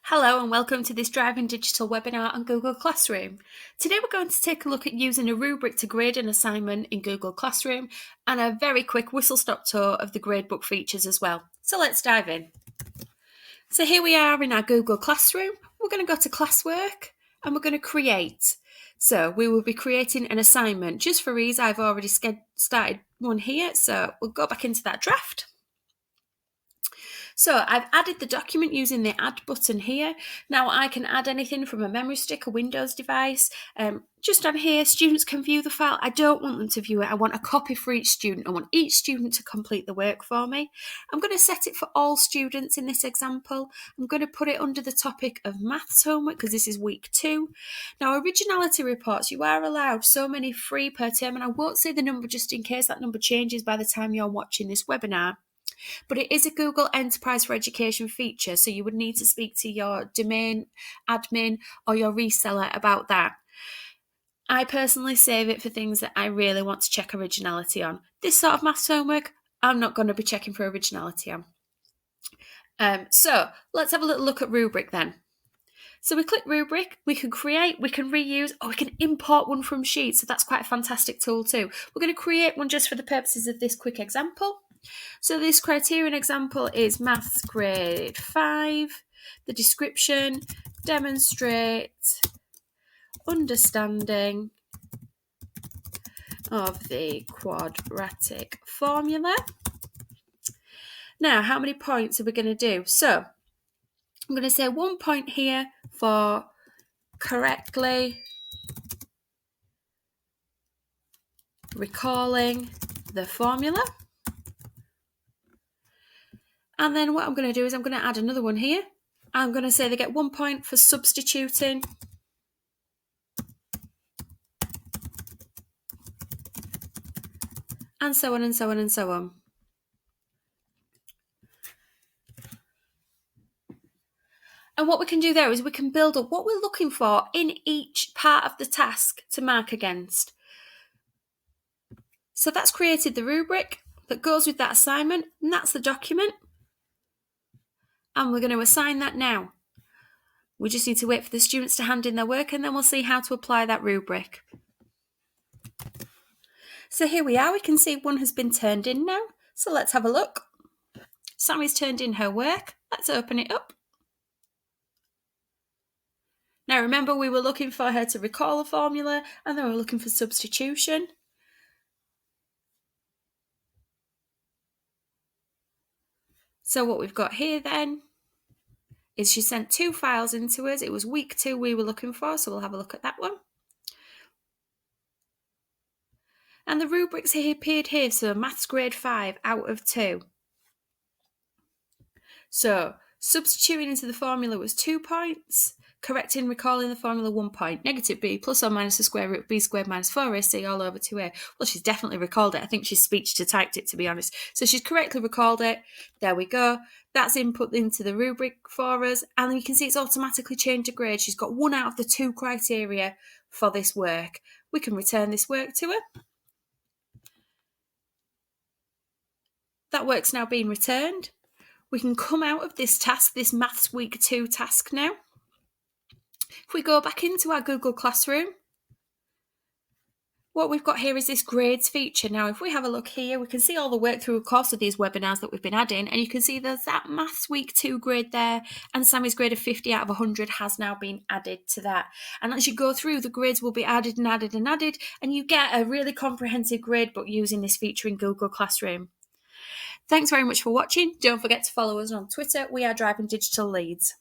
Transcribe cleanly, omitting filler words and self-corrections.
Hello and welcome to this Driving Digital webinar on Google Classroom. Today we're going to take a look at using a rubric to grade an assignment in Google Classroom and a very quick whistle-stop tour of the gradebook features as well. So let's dive in. So here we are in our Google Classroom. We're going to go to classwork and we're going to create. So we will be creating an assignment. Just for ease, I've already started one here, so we'll go back into that draft. So I've added the document using the add button here. Now I can add anything from a memory stick, a Windows device. Just on here, students can view the file. I don't want them to view it. I want a copy for each student. I want each student to complete the work for me. I'm going to set it for all students in this example. I'm going to put it under the topic of maths homework because this is week 2. Now, originality reports, you are allowed so many free per term, and I won't say the number just in case that number changes by the time you're watching this webinar. But it is a Google Enterprise for Education feature, so you would need to speak to your domain admin or your reseller about that. I personally save it for things that I really want to check originality on. This sort of maths homework, I'm not going to be checking for originality on. So let's have a little look at Rubric then. So we click Rubric, we can create, we can reuse, or we can import one from Sheets. So that's quite a fantastic tool too. We're going to create one just for the purposes of this quick example. So this criterion example is Maths Grade 5. The description, demonstrate understanding of the quadratic formula. Now, how many points are we going to do? So I'm going to say 1 point here for correctly recalling the formula. And then what I'm going to do is I'm going to add another one here. I'm going to say they get 1 point for substituting. And so on and so on and so on. And what we can do there is we can build up what we're looking for in each part of the task to mark against. So that's created the rubric that goes with that assignment, and that's the document. And we're going to assign that now. We just need to wait for the students to hand in their work, and then we'll see how to apply that rubric. So here we are, we can see one has been turned in now. So let's have a look. Sammy's turned in her work. Let's open it up. Now remember, we were looking for her to recall a formula, and then we were looking for substitution. So what we've got here then is she sent 2 files into us. It was week 2 we were looking for, so we'll have a look at that one. And the rubrics here appeared here, so Maths Grade 5 out of 2. So substituting into the formula was 2 points. Correcting, recalling the formula, 1 point. Negative b plus or minus the square root of b squared minus 4ac all over 2a. Well, she's definitely recalled it. I think she's speech-to-typed it, to be honest. So she's correctly recalled it. There we go. That's input into the rubric for us. And you can see it's automatically changed to grade. She's got 1 out of the 2 criteria for this work. We can return this work to her. That work's now been returned. We can come out of this task, this Maths Week 2 task now. If we go back into our Google Classroom, what we've got here is this grades feature. Now, if we have a look here, we can see all the work through the course of these webinars that we've been adding, and you can see there's that Maths Week 2 grade there, and Sammy's grade of 50 out of 100 has now been added to that. And as you go through, the grades will be added and added and added, and you get a really comprehensive gradebook using this feature in Google Classroom. Thanks very much for watching. Don't forget to follow us on Twitter. We are Driving Digital Leads.